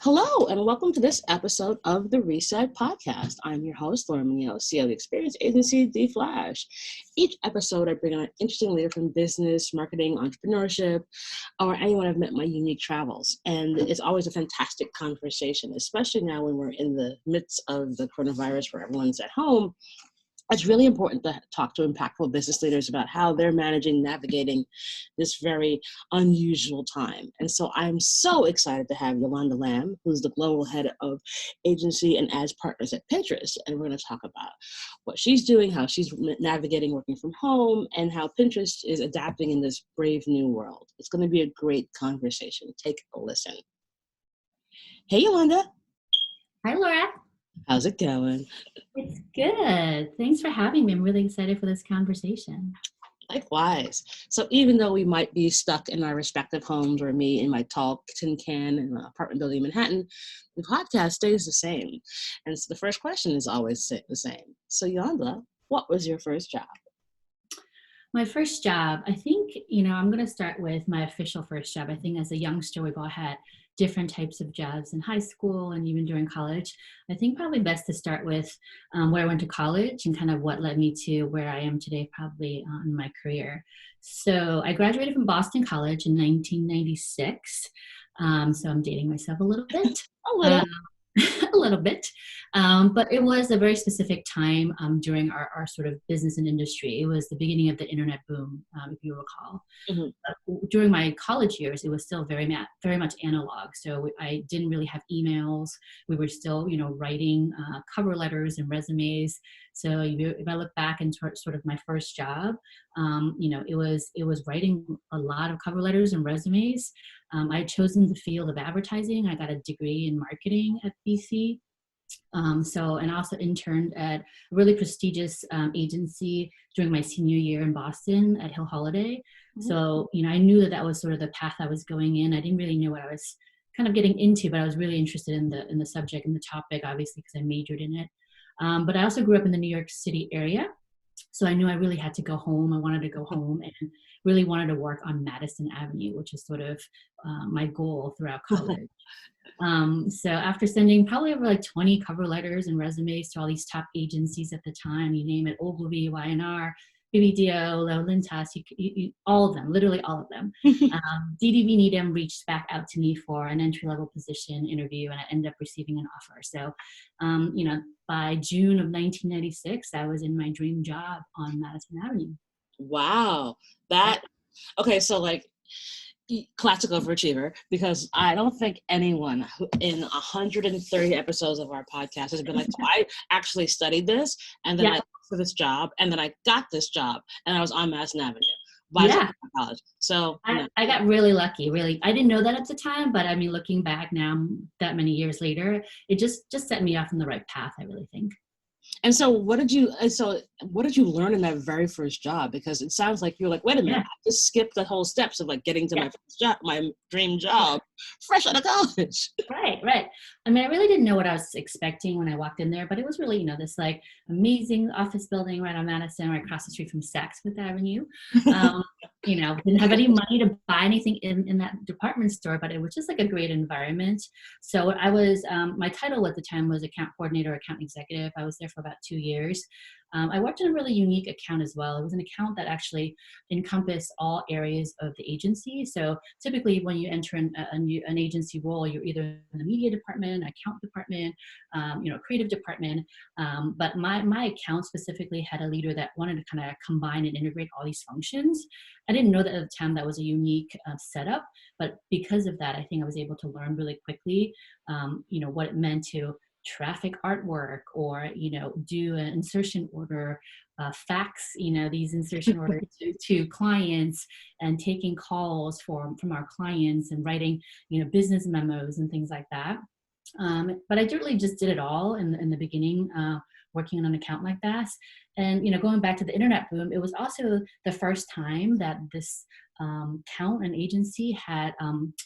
Hello, and welcome to this episode of the Reset Podcast. I'm your host, Laura Munoz, CEO of the experience agency, The Flash. Each episode, I bring on an interesting leader from business, marketing, entrepreneurship, or anyone I've met in my unique travels. And it's always a fantastic conversation, especially now when we're in the midst of the coronavirus where everyone's at home. It's really important to talk to impactful business leaders about how they're navigating this very unusual time. And so I'm so excited to have Yolanda Lam, who's the global head of agency and ads partners at Pinterest. And we're going to talk about what she's doing, how she's navigating working from home, and how Pinterest is adapting in this brave new world. It's going to be a great conversation. Take a listen. Hey, Yolanda. Hi, Laura. How's it going? It's good. Thanks for having me. I'm really excited for this conversation. Likewise. So even though we might be stuck in our respective homes, or me in my tall tin can in an apartment building in Manhattan, the podcast stays the same. And so the first question is always the same. So Yolanda, what was your first job? My first job, I think, I'm going to start with my official first job. I think as a youngster, we've all had different types of jobs in high school and even during college. I think probably best to start with where I went to college and kind of what led me to where I am today, probably in my career. So I graduated from Boston College in 1996. So I'm dating myself a little bit. A little. A little bit, but it was a very specific time during our sort of business and industry. It was the beginning of the internet boom, if you recall. Mm-hmm. During my college years, it was still very much analog. So I didn't really have emails. We were still, writing cover letters and resumes. So if I look back into sort of my first job, it was writing a lot of cover letters and resumes. I had chosen the field of advertising. I got a degree in marketing at BC. And I also interned at a really prestigious agency during my senior year in Boston at Hill Holiday. Mm-hmm. So, I knew that was sort of the path I was going in. I didn't really know what I was kind of getting into, but I was really interested in the subject and the topic, obviously, because I majored in it. But I also grew up in the New York City area. So I knew I really had to go home. I wanted to go home and really wanted to work on Madison Avenue, which is sort of my goal throughout college. So after sending probably over like 20 cover letters and resumes to all these top agencies at the time, you name it, Ogilvy, Y&R, BBDO, Leo Lintas, all of them, literally all of them. DDB Needham reached back out to me for an entry-level position interview, and I ended up receiving an offer. So, by June of 1996, I was in my dream job on Madison Avenue. Wow. Okay, so like, classic overachiever, because I don't think anyone in 130 episodes of our podcast has been like, so I actually studied this, and then I looked for this job, and then I got this job, and I was on Madison Avenue by college. So I got really lucky. Really, I didn't know that at the time, but I mean, looking back now, that many years later, it just set me off on the right path, I really think. And so what did you learn in that very first job? Because it sounds like you're like, wait a minute, I just skipped the whole steps of like getting to my first job, my dream job, fresh out of college. Right. I mean, I really didn't know what I was expecting when I walked in there, but it was really, this like amazing office building right on Madison, right across the street from Saks Fifth Avenue. Didn't have any money to buy anything in that department store, but it was just like a great environment. So I was, my title at the time was account coordinator, account executive. I was there for about 2 years. I worked in a really unique account as well. It was an account that actually encompassed all areas of the agency. So typically when you enter an agency role, you're either in the media department, account department, creative department. But my account specifically had a leader that wanted to kind of combine and integrate all these functions. I didn't know that at the time that was a unique setup, but because of that, I think I was able to learn really quickly, what it meant to traffic artwork, or do an insertion order, fax these insertion orders to clients, and taking calls from our clients, and writing business memos and things like that. But I really just did it all in the beginning, working on an account like that. And, going back to the internet boom, it was also the first time that this count and agency had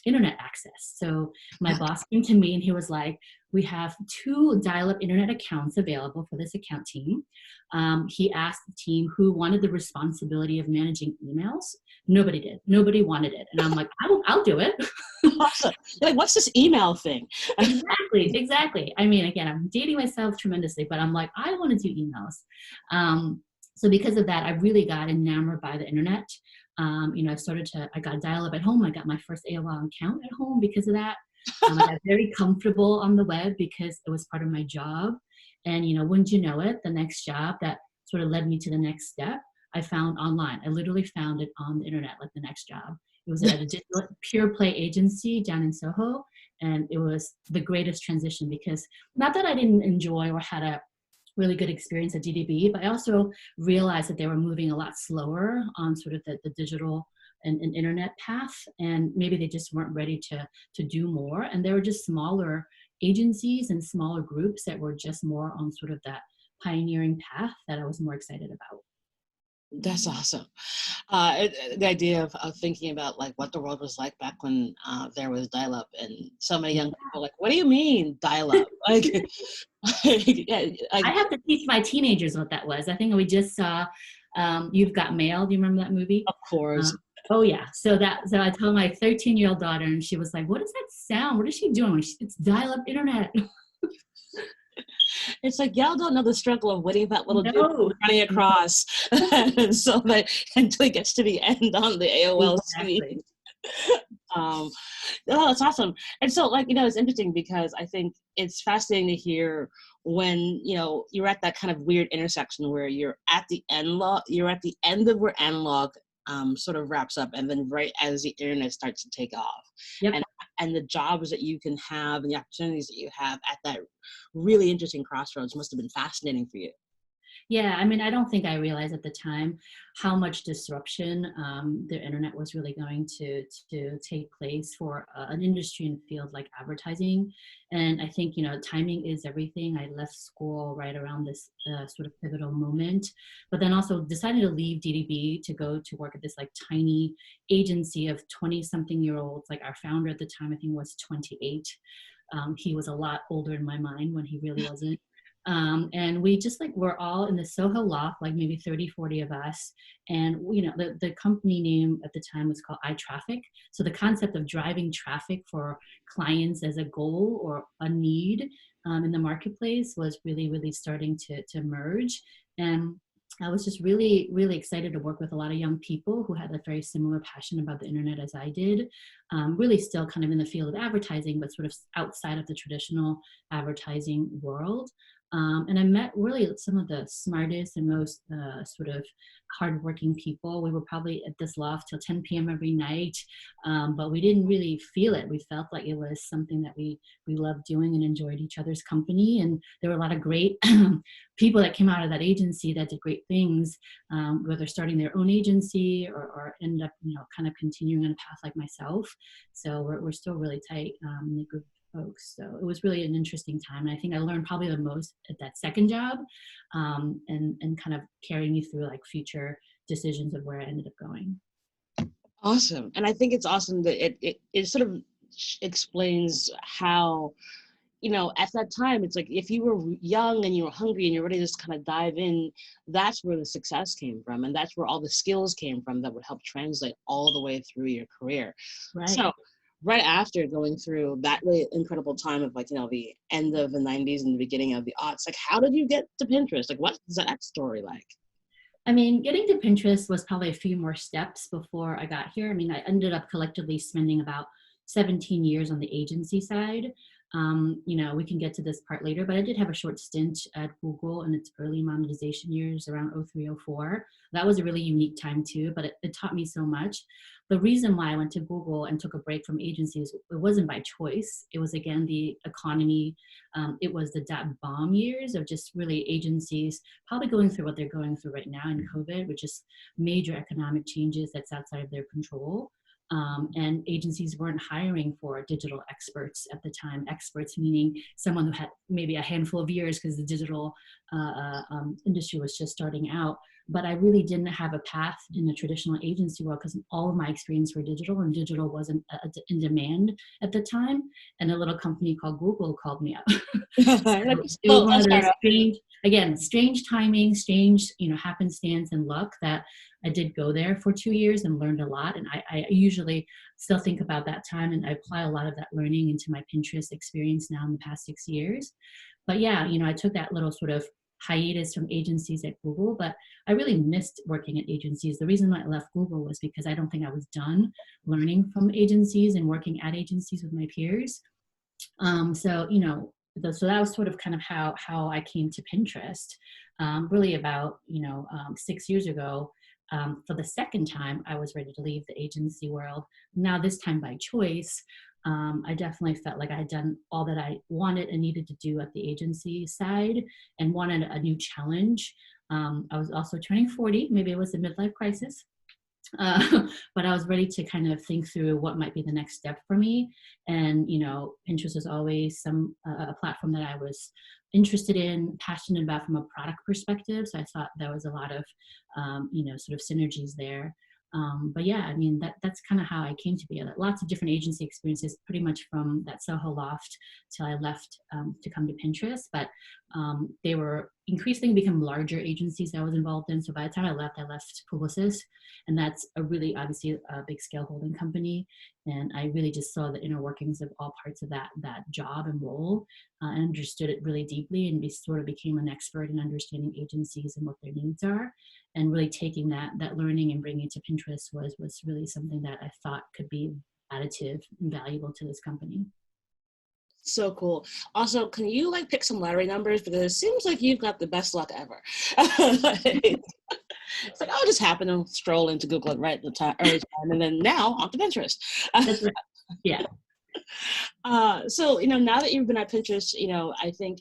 internet access. So my boss came to me and he was like, we have 2 dial-up internet accounts available for this account team. He asked the team who wanted the responsibility of managing emails. Nobody did. Nobody wanted it. And I'm like, I'll do it. Awesome. You're like, what's this email thing? Exactly. I mean, again, I'm dating myself tremendously, but I'm like, I want to do emails. So because of that, I really got enamored by the internet. I got dial-up at home. I got my first AOL account at home because of that. I got very comfortable on the web because it was part of my job. And, wouldn't you know it, the next job that sort of led me to the next step, I found online. I literally found it on the internet, like the next job. It was at a digital pure play agency down in Soho. And it was the greatest transition because not that I didn't enjoy or had a really good experience at DDB, but I also realized that they were moving a lot slower on sort of the digital and internet path. And maybe they just weren't ready to do more. And there were just smaller agencies and smaller groups that were just more on sort of that pioneering path that I was more excited about. That's awesome. The idea of thinking about like what the world was like back when there was dial-up, and so many young people like, what do you mean dial-up? Like, I have to teach my teenagers what that was. I think we just saw You've Got Mail. Do you remember that movie? Of course. Oh yeah. So I told my 13-year-old daughter, and she was like, "What does that sound? What is she doing?" It's dial-up internet. It's like, y'all don't know the struggle of waiting that little dude running across so that until he gets to the end on the AOL screen. Oh, it's awesome. And so, like, it's interesting because I think it's fascinating to hear when, you're at that kind of weird intersection where you're at the end of where analog sort of wraps up, and then right as the internet starts to take off. Yep. And the jobs that you can have and the opportunities that you have at that really interesting crossroads must have been fascinating for you. Yeah, I mean, I don't think I realized at the time how much disruption the internet was really going to take place for an industry and field like advertising. And I think, timing is everything. I left school right around this sort of pivotal moment, but then also decided to leave DDB to go to work at this like tiny agency of 20-something-year-olds. Like our founder at the time, I think was 28. He was a lot older in my mind when he really wasn't. And we just we're all in the Soho loft, like maybe 30, 40 of us. And, the company name at the time was called iTraffic. So the concept of driving traffic for clients as a goal or a need in the marketplace was really, really starting to emerge. And I was just really, really excited to work with a lot of young people who had a very similar passion about the internet as I did. Really still kind of in the field of advertising, but sort of outside of the traditional advertising world. And I met really some of the smartest and most sort of hardworking people. We were probably at this loft till 10 p.m. every night, but we didn't really feel it. We felt like it was something that we loved doing and enjoyed each other's company. And there were a lot of great people that came out of that agency that did great things, whether starting their own agency or ended up, kind of continuing on a path like myself. So we're still really tight in the group folks. So it was really an interesting time. And I think I learned probably the most at that second job, and kind of carried me through like future decisions of where I ended up going. Awesome. And I think it's awesome that it sort of explains how, at that time, it's like if you were young and you were hungry and you're ready to just kind of dive in, that's where the success came from. And that's where all the skills came from that would help translate all the way through your career. Right. So right after going through that really incredible time of the end of the 90s and the beginning of the aughts, how did you get to Pinterest? What is that story like? I mean, getting to Pinterest was probably a few more steps before I got here. I mean, I ended up collectively spending about 17 years on the agency side. We can get to this part later, but I did have a short stint at Google in its early monetization years around 03, 04. That was a really unique time too, but it taught me so much. The reason why I went to Google and took a break from agencies, it wasn't by choice. It was, again, the economy. It was the .bomb years of just really agencies probably going through what they're going through right now in COVID, which is major economic changes that's outside of their control. And agencies weren't hiring for digital experts at the time. Experts meaning someone who had maybe a handful of years, because the digital industry was just starting out. But I really didn't have a path in the traditional agency world because all of my experience were digital, and digital wasn't in demand at the time. And a little company called Google called me up. So it was one of those strange timing, strange, happenstance and luck that I did go there for 2 years and learned a lot. And I usually still think about that time, and I apply a lot of that learning into my Pinterest experience now in the past 6 years. But yeah, I took that little sort of hiatus from agencies at Google, but I really missed working at agencies. The reason I left Google was because I don't think I was done learning from agencies and working at agencies with my peers. So that was sort of kind of how I came to Pinterest. Really about 6 years ago. For the second time, I was ready to leave the agency world. Now this time by choice. I definitely felt like I had done all that I wanted and needed to do at the agency side and wanted a new challenge. I was also turning 40. Maybe it was a midlife crisis. But I was ready to kind of think through what might be the next step for me. And, Pinterest was always a platform that I was interested in, passionate about from a product perspective. So I thought there was a lot of, sort of synergies there. But yeah, I mean, that's kind of how I came to be. Lots of different agency experiences, pretty much from that Soho loft till I left to come to Pinterest. But they were increasingly become larger agencies that I was involved in. So by the time I left Publicis, and that's a really obviously a big scale holding company. And I really just saw the inner workings of all parts of that job and role, and understood it really deeply, and sort of became an expert in understanding agencies and what their needs are. And really taking that learning and bringing it to Pinterest was really something that I thought could be additive and valuable to this company. So cool. Also, can you pick some lottery numbers, because it seems like you've got the best luck ever. It's like, I'll just happen to stroll into Google right at the early time, and then now on to Pinterest. That's right. Yeah. So, now that you've been at Pinterest, I think,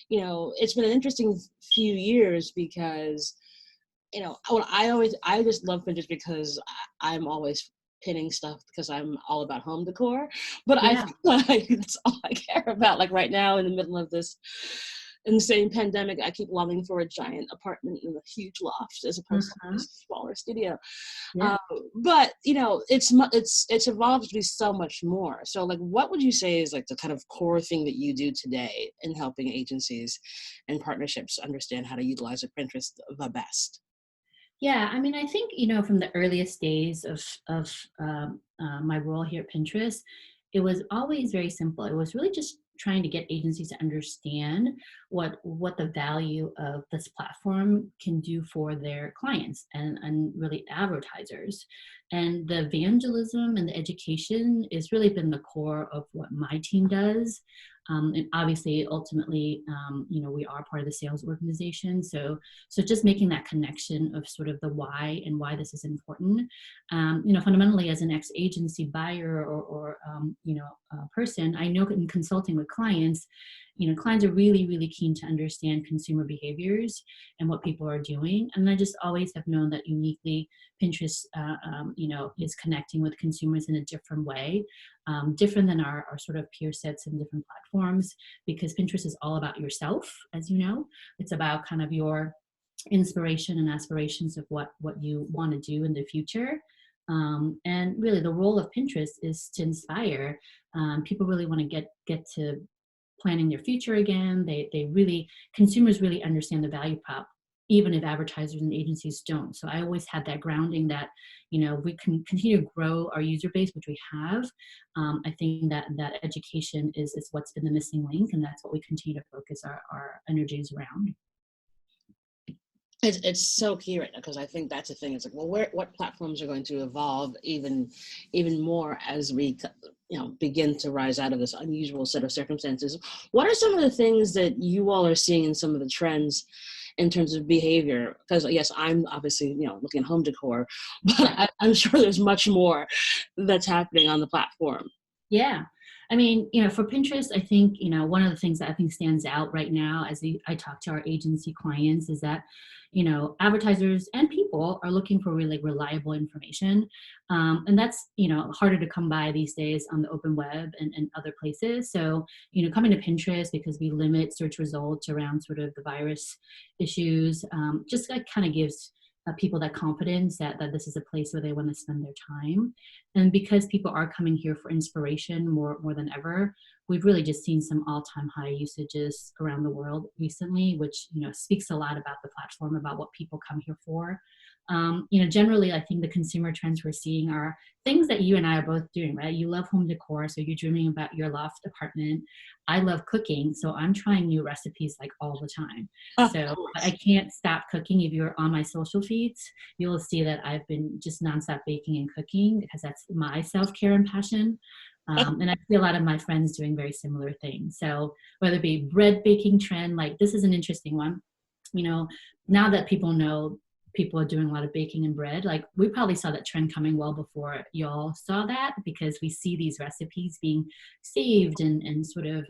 it's been an interesting few years because, I just love Pinterest because I'm always pinning stuff because I'm all about home decor, but yeah. I feel like that's all I care about. Like right now in the middle of this insane pandemic, I keep longing for a giant apartment in a huge loft as opposed to a smaller studio. Yeah. But it's evolved to be so much more. So what would you say is the kind of core thing that you do today in helping agencies and partnerships understand how to utilize a Pinterest the best? Yeah, I mean, I think, from the earliest days of my role here at Pinterest, it was always very simple. It was really just trying to get agencies to understand what the value of this platform can do for their clients and really advertisers. And the evangelism and the education has really been the core of what my team does. And obviously, ultimately, we are part of the sales organization. So just making that connection of sort of the why and why this is important. Fundamentally, as an ex-agency buyer or person, I know in consulting with clients, clients are really, really keen to understand consumer behaviors and what people are doing. And I just always have known that uniquely Pinterest, is connecting with consumers in a different way, different than our sort of peer sets in different platforms, because Pinterest is all about yourself, as you know. It's about kind of your inspiration and aspirations of what you want to do in the future. And really the role of Pinterest is to inspire. People really want to get to planning their future again. Consumers really understand the value prop, even if advertisers and agencies don't. So I always had that grounding that, we can continue to grow our user base, which we have. I think that education is what's been the missing link, and that's what we continue to focus our energies around. It's so key right now, because I think that's the thing. It's what platforms are going to evolve even more as we begin to rise out of this unusual set of circumstances. What are some of the things that you all are seeing in some of the trends in terms of behavior? Because yes, I'm obviously looking at home decor, but I'm sure there's much more that's happening on the platform. Yeah. I mean, for Pinterest, I think, one of the things that I think stands out right now as I talk to our agency clients is that, advertisers and people are looking for really reliable information. And that's, harder to come by these days on the open web and other places. So, coming to Pinterest because we limit search results around sort of the virus issues, just like kind of gives people that confidence that this is a place where they want to spend their time. And because people are coming here for inspiration more than ever, we've really just seen some all-time high usages around the world recently, which speaks a lot about the platform, about what people come here for. Generally, I think the consumer trends we're seeing are things that you and I are both doing, right? You love home decor, so you're dreaming about your loft apartment. I love cooking, so I'm trying new recipes like all the time. So I can't stop cooking. If you're on my social feeds, you'll see that I've been just nonstop baking and cooking because that's my self-care and passion. And I see a lot of my friends doing very similar things. So whether it be bread baking trend, like this is an interesting one. Now that people know people are doing a lot of baking and bread, like we probably saw that trend coming well before y'all saw that, because we see these recipes being saved and sort of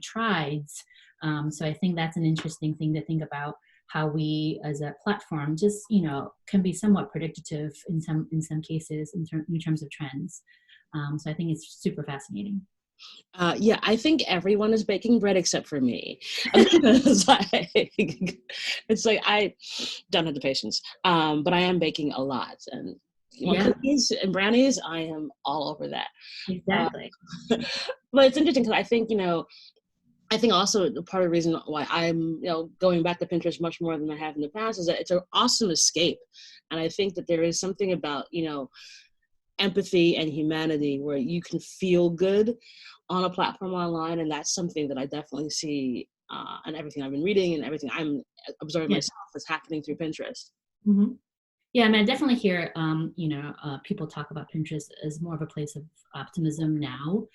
tried. So I think that's an interesting thing to think about, how we as a platform just can be somewhat predictive in some cases in terms of trends. So I think it's super fascinating. Yeah, I think everyone is baking bread except for me. It's like I don't have the patience, but I am baking a lot, and cookies and brownies, I am all over that. Exactly. But it's interesting because I think also part of the reason why I'm going back to Pinterest much more than I have in the past is that it's an awesome escape, and I think that there is something about empathy and humanity where you can feel good on a platform online, and that's something that I definitely see and everything I've been reading and everything I'm observing myself is happening through Pinterest. Mm-hmm. Yeah, I mean, I definitely hear, people talk about Pinterest as more of a place of optimism now,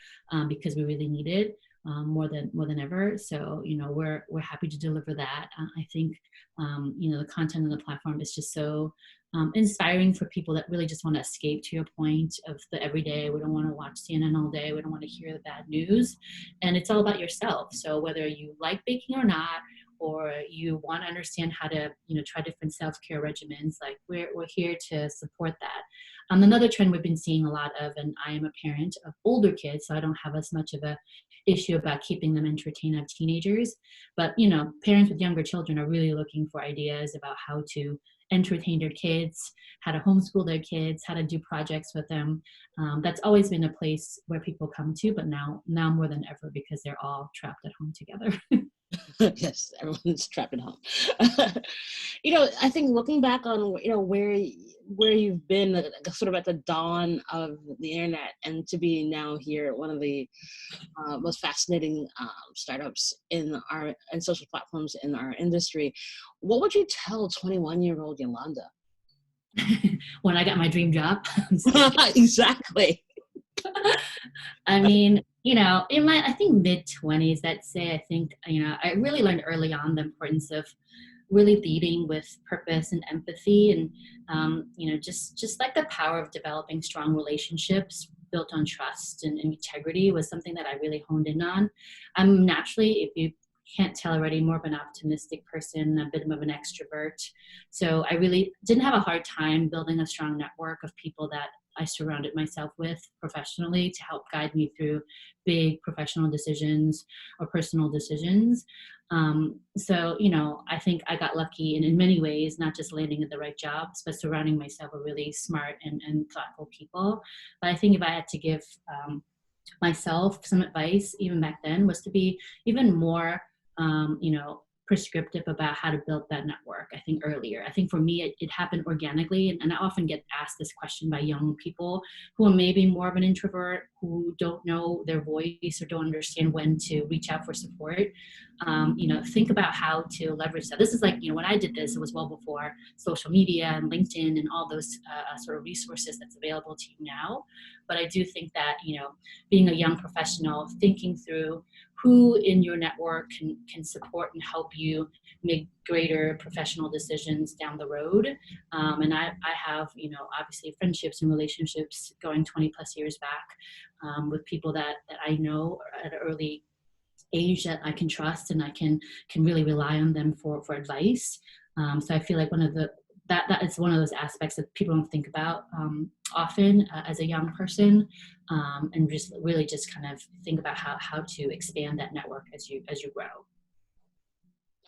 because we really need it more than ever. So, we're happy to deliver that. I think, the content on the platform is just so inspiring for people that really just want to escape, to your point, of the everyday. We don't want to watch CNN all day. We don't want to hear the bad news. And it's all about yourself. So whether you like baking or not, or you want to understand how to, try different self-care regimens, like we're here to support that. Another trend we've been seeing a lot of, and I am a parent of older kids, so I don't have as much of a issue about keeping them entertained. I have teenagers, but parents with younger children are really looking for ideas about how to entertain their kids, how to homeschool their kids, how to do projects with them. That's always been a place where people come to, but now more than ever, because they're all trapped at home together. Yes, everyone's trapped at home. I think looking back on where you've been sort of at the dawn of the internet, and to be now here at one of the most fascinating startups and social platforms in our industry, what would you tell 21-year-old Yolanda? When I got my dream job. Exactly. I mean, in my, I think mid-20s, let's say, I think, I really learned early on the importance of really leading with purpose and empathy, and, just like the power of developing strong relationships built on trust and integrity was something that I really honed in on. I'm naturally, if you can't tell already, more of an optimistic person, a bit of an extrovert. So I really didn't have a hard time building a strong network of people that I surrounded myself with professionally to help guide me through big professional decisions or personal decisions. So, I think I got lucky in many ways, not just landing at the right jobs, but surrounding myself with really smart and thoughtful people. But I think if I had to give myself some advice, even back then, was to be even more, prescriptive about how to build that network. I think earlier, I think for me, it happened organically. And I often get asked this question by young people who are maybe more of an introvert, who don't know their voice or don't understand when to reach out for support. Think about how to leverage that. This is like, when I did this, it was well before social media and LinkedIn and all those sort of resources that's available to you now. But I do think that, being a young professional, thinking through who in your network can support and help you make greater professional decisions down the road. And I have, obviously friendships and relationships going 20 plus years back with people that I know at an early age that I can trust, and I can really rely on them for advice. So I feel like that is one of those aspects that people don't think about often as a young person, and just really just kind of think about how to expand that network as you grow.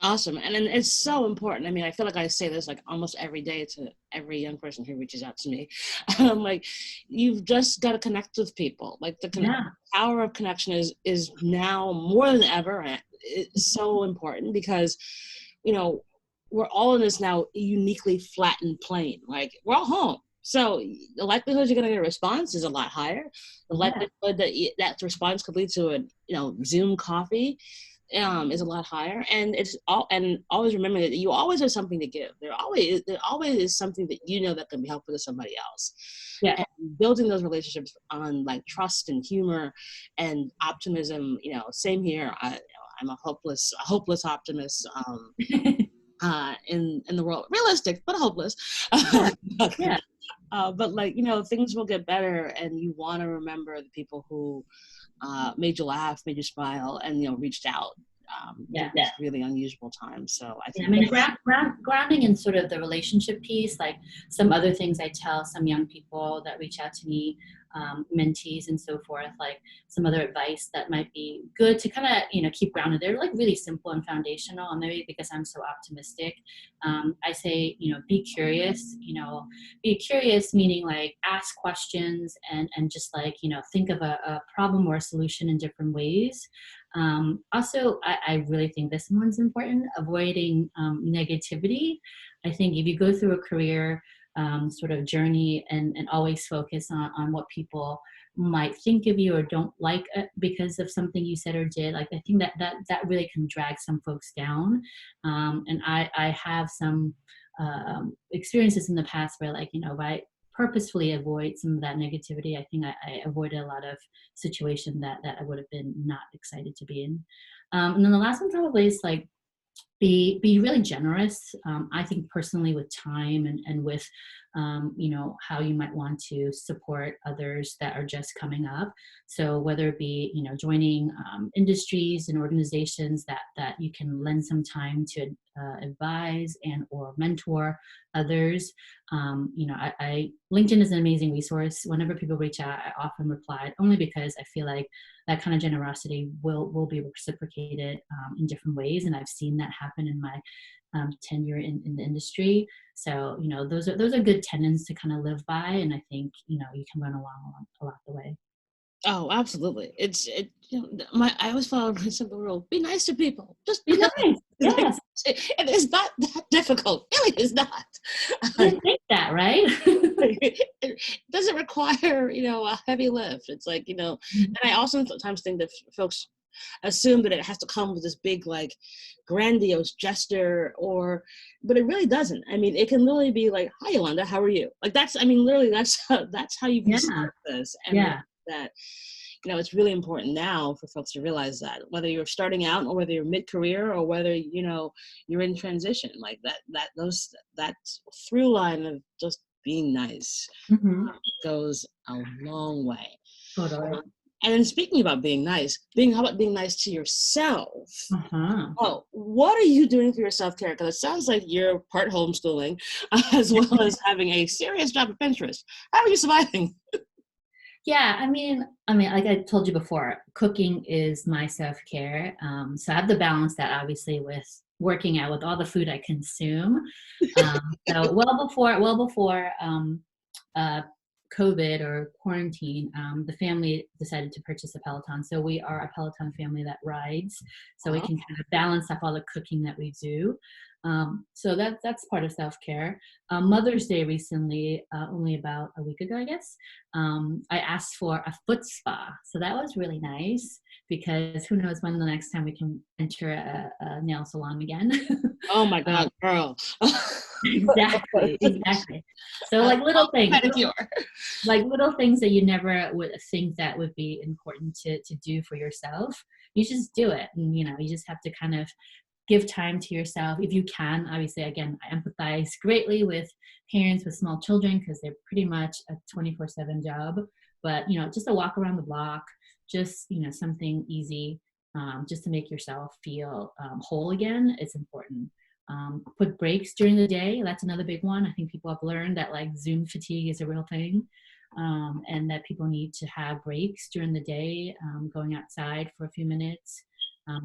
Awesome. And it's so important. I mean, I feel like I say this like almost every day to every young person who reaches out to me. Like, you've just got to connect with people. Like power of connection is now more than ever. It's so important because, we're all in this now uniquely flattened plane. Like, we're all home. So the likelihood you're going to get a response is a lot higher. The likelihood that response could lead to a, Zoom coffee is a lot higher, and always remember that you always have something to give. There always is something that that can be helpful to somebody else. Yeah, and building those relationships on like trust and humor and optimism. Same here. I'm a hopeless optimist. In the world, realistic but hopeless. Yeah. But things will get better, and you want to remember the people who made you laugh, made you smile, and reached out. It's really unusual times. So I think grounding in sort of the relationship piece, like some other things I tell some young people that reach out to me, mentees and so forth, like some other advice that might be good to kind of keep grounded. They're like really simple and foundational, and maybe because I'm so optimistic, I say be curious. Be curious, meaning like ask questions and just like think of a problem or a solution in different ways. Also, I really think this one's important, avoiding negativity. I think if you go through a career sort of journey and always focus on what people might think of you or don't like because of something you said or did, like I think that really can drag some folks down. And I have some experiences in the past where if I purposefully avoid some of that negativity, I think I avoided a lot of situation that I would have been not excited to be in. And then the last one probably is like be really generous. I think personally with time and with how you might want to support others that are just coming up. So whether it be joining industries and organizations that you can lend some time to advise and or mentor others. LinkedIn is an amazing resource. Whenever people reach out, I often reply, only because I feel like that kind of generosity will be reciprocated in different ways, and I've seen that happen in my tenure in the industry. So those are good tenets to kind of live by, and I think you can run along the way. Oh, absolutely. I always follow a simple rule: be nice to people. Just be nice. Yes. It is not that difficult. Really, it's not. You think that, right? It doesn't require a heavy lift. It's like and I also sometimes think that folks assume that it has to come with this big like grandiose gesture, but it really doesn't. I mean, it can literally be like, "Hi, Yolanda, how are you?" Like literally that's how you can start this. And that it's really important now for folks to realize that, whether you're starting out or whether you're mid-career or whether you're in transition, like that through line of just being nice goes a long way. Totally. And then speaking about being nice, how about being nice to yourself? Oh, what are you doing for your self-care? Because it sounds like you're part homeschooling as well as having a serious job at Pinterest. How are you surviving? Yeah, I mean, like I told you before, cooking is my self-care. So I have to balance that obviously with working out with all the food I consume. So well before COVID or quarantine, the family decided to purchase a Peloton. So we are a Peloton family that rides, so we can kind of balance up all the cooking that we do. So that's part of self-care. Mother's Day recently, only about a week ago, I guess, I asked for a foot spa. So that was really nice, because who knows when the next time we can enter a nail salon again. Oh my God, girl. Exactly. So like little things, little things that you never would think that would be important to do for yourself. you just do it. And, you just have to kind of give time to yourself if you can. Obviously, again, I empathize greatly with parents with small children because they're pretty much a 24/7 job. But, just a walk around the block, just, something easy, just to make yourself feel whole again, it's important. Put breaks during the day. That's another big one. I think people have learned that like Zoom fatigue is a real thing, and that people need to have breaks during the day, going outside for a few minutes.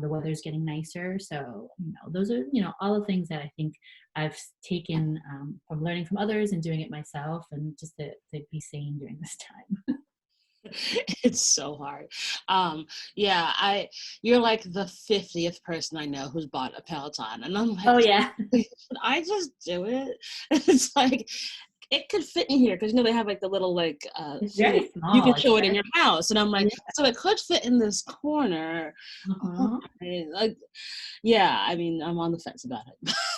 The weather's getting nicer. So, those are, all the things that I think I've taken from learning from others and doing it myself, and just to be sane during this time. It's so hard. Yeah, you're like the 50th person I know who's bought a Peloton, and I'm like, Oh yeah. should I just do it? It's like it could fit in here because they have like the little like It's thing very you can small. show it in your house, and I'm like, Yeah. so it could fit in this corner. Uh-huh. Like, yeah, I mean, I'm on the fence about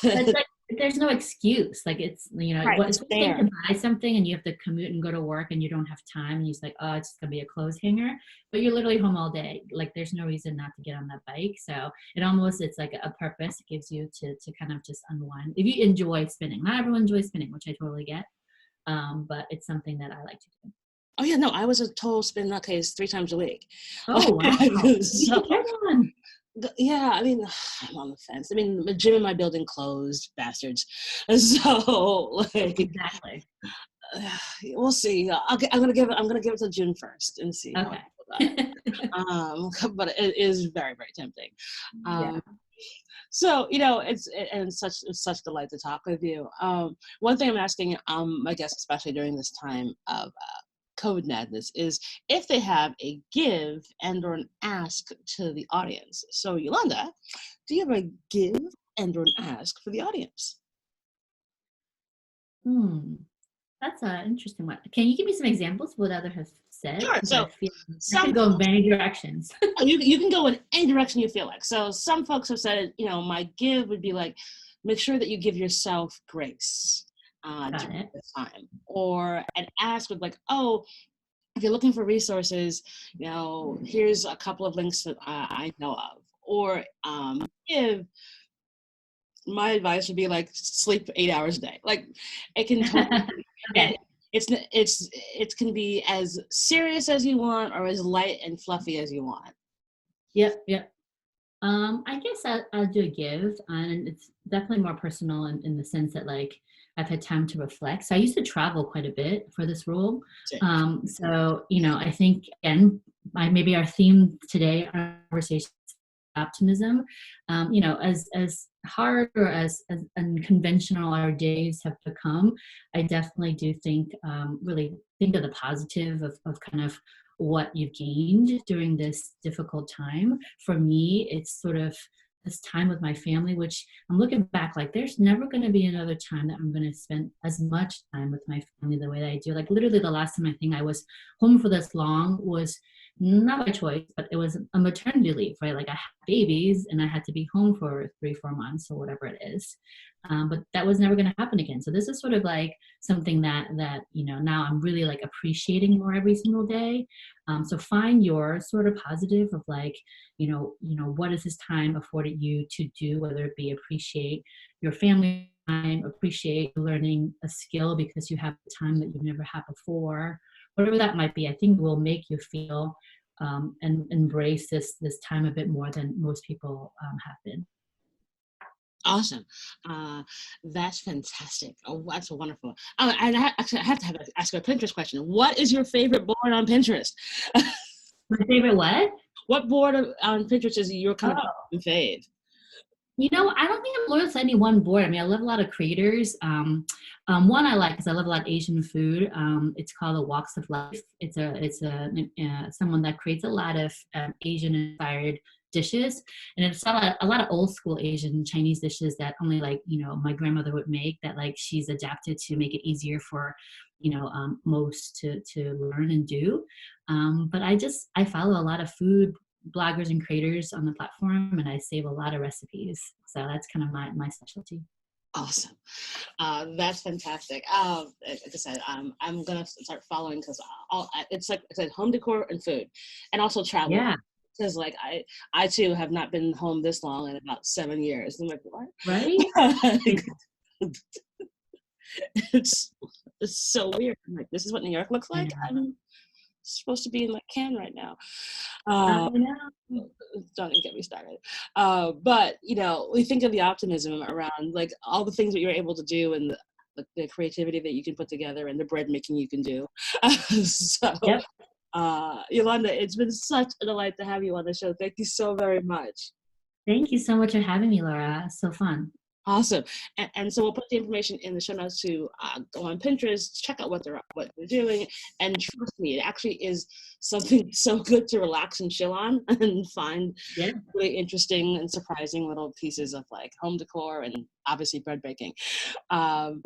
But it. like, there's no excuse. Like it's, Right, what it's it's one thing there. to buy something and you have to commute and go to work and you don't have time and you're just like, oh, it's gonna be a clothes hanger. But you're literally home all day. Like there's no reason not to get on that bike. So it's like a purpose it gives you to kind of just unwind. If you enjoy spinning, not everyone enjoys spinning, which I totally get. But it's something that I like to do. Oh yeah, no, I was a total spin nutcase 3 times a week. Oh wow. You So, should get one. yeah, I mean, I'm on the fence. I mean, the gym in my building closed, bastards. So, like, Exactly. we'll see. I'm gonna give it to June 1st and see how I feel about it. But it is very, very tempting. Yeah. So, it's such delight to talk with you. One thing I'm asking, I guess, especially during this time of COVID madness, is if they have a give and or an ask to the audience. So, Yolanda, do you have a give and or an ask for the audience? That's an interesting one. Can you give me some examples of what others have said? Sure. Because I So, feel I some could go in many directions. you can go in any direction you feel like. So, some folks have said, my give would be like, make sure that you give yourself grace Got during it. this time, or an ask would like, oh, if you're looking for resources, here's a couple of links that I know of. Or give, my advice would be like sleep 8 hours a day. Like it can totally, Okay. it can be as serious as you want or as light and fluffy as you want. Yep. Yep. I guess I'll do a give, and it's definitely more personal in the sense that like I've had time to reflect. So I used to travel quite a bit for this role. So I think again, maybe our theme today, our conversation, optimism. As hard or as unconventional our days have become, I definitely do think really think of the positive of kind of what you've gained during this difficult time. For me, it's sort of this time with my family, which I'm looking back like there's never going to be another time that I'm going to spend as much time with my family the way that I do. Like literally the last time I think I was home for this long was not by choice, but it was a maternity leave, right? Like I had babies and I had to be home for 3-4 months or whatever it is. But that was never going to happen again. So this is sort of like something that now I'm really like appreciating more every single day. So find your sort of positive of like, what is this time afforded you to do, whether it be appreciate your family time, appreciate learning a skill because you have time that you've never had before, whatever that might be. I think will make you feel and embrace this time a bit more than most people have been. Awesome. That's fantastic. Oh, that's wonderful. And actually, I have to ask a Pinterest question. What is your favorite board on Pinterest? My favorite what? What board on Pinterest is your kind of fave? I don't think I'm loyal to any one board. I mean, I love a lot of creators. One I like because I love a lot of Asian food. It's called The Walks of Life. It's someone that creates a lot of Asian inspired dishes, and it's a lot of old school Asian Chinese dishes that only like my grandmother would make. That like she's adapted to make it easier for most to learn and do. But I follow a lot of food bloggers and creators on the platform, and I save a lot of recipes. So that's kind of my specialty. Awesome. That's fantastic. Like I said, I'm gonna start following because it's like I said, home decor and food, and also travel. Yeah. Because like I too have not been home this long in about 7 years. I'm like, what? Right? it's it's so weird. I'm like, this is what New York looks I like. know. I'm supposed to be in like Cannes right now. I Uh, know. don't even get me started. But you know, we think of the optimism around like all the things that you're able to do and the creativity that you can put together and the bread making you can do. So, Yep. Yolanda, it's been such a delight to have you on the show. Thank you so very much. Thank you so much for having me, Laura. So fun. Awesome. And so we'll put the information in the show notes to go on Pinterest, check out what they're doing, and trust me, it actually is something so good to relax and chill on and find Yeah. really interesting and surprising little pieces of like home decor and obviously bread baking. Um,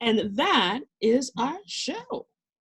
and that is our show.